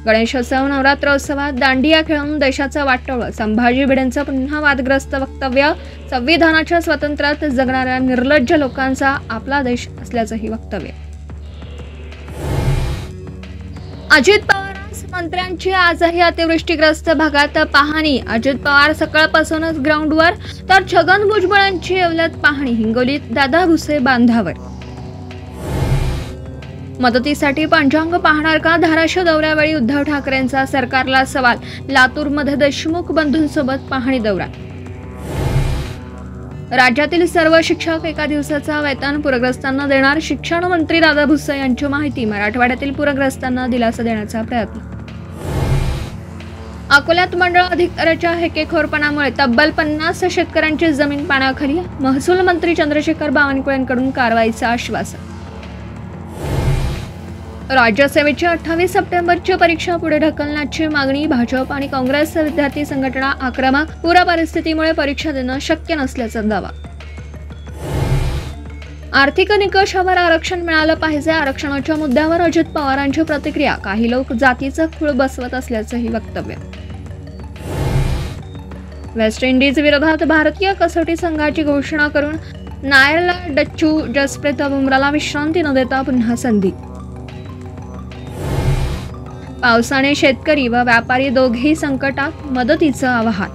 गणेशोत्सव नवरात्रोत्सवात दांडिया खेळून देशाचं वाटोळं, संभाजी भिडेंचं पुन्हा वादग्रस्त वक्तव्य, संविधानाच्या स्वातंत्र्यात जगणाऱ्या निर्लज्ज लोकांचा आपला देश असल्याचंही वक्तव्य. अजित पवारांस मंत्र्यांची आजही अतिवृष्टीग्रस्त भागात पाहणी. अजित पवार सकाळपासूनच ग्राउंडवर, तर छगन भुजबळांची येवल्यात पाहणी. हिंगोलीत दादा भुसे बांधावर. मदतीसाठी पंचांग पाहणार का? धाराशिव दौऱ्यावेळी उद्धव ठाकरेंचा सरकारला सवाल. लातूरमध्ये देशमुख बंधूंसोबत पाहणी दौरा. राज्यातील सर्व शिक्षक एका दिवसाचा वेतन पूरग्रस्तांना देणार. शिक्षण मंत्री दादा भुसे यांची माहिती. मराठवाड्यातील पूरग्रस्तांना दिलासा देण्याचा प्रयत्न. अकोल्यात मंडळ अधिकाऱ्याच्या हेकेखोरपणामुळे तब्बल 50 शेतकऱ्यांची जमीन पाण्याखाली. महसूल मंत्री चंद्रशेखर बावनकुळेंकडून कारवाईचं आश्वासन. राज्यसेवेची 28 सप्टेंबरची परीक्षा पुढे ढकलण्याची मागणी. भाजप आणि काँग्रेस विद्यार्थी संघटना आक्रमक. पूर परिस्थितीमुळे परीक्षा देणं शक्य नसल्याचा दावा. आर्थिक निकषावर आरक्षण मिळालं पाहिजे. आरक्षणाच्या मुद्द्यावर अजित पवारांची प्रतिक्रिया. काही लोक जातीचं खूळ बसवत असल्याचंही वक्तव्य. वेस्ट इंडिज विरोधात भारतीय कसोटी संघाची घोषणा करून नायरला डच्चू. जसप्रीत बुमराला विश्रांती न देता पुन्हा संधी. पावसाने शेतकरी व व्यापारी दोघेही संकटात. मदतीचं आवाहन.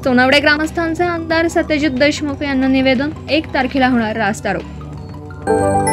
सोनवडे ग्रामस्थांचे आमदार सत्यजित देशमुख यांना निवेदन. 1 तारखेला होणार रास्तारोको.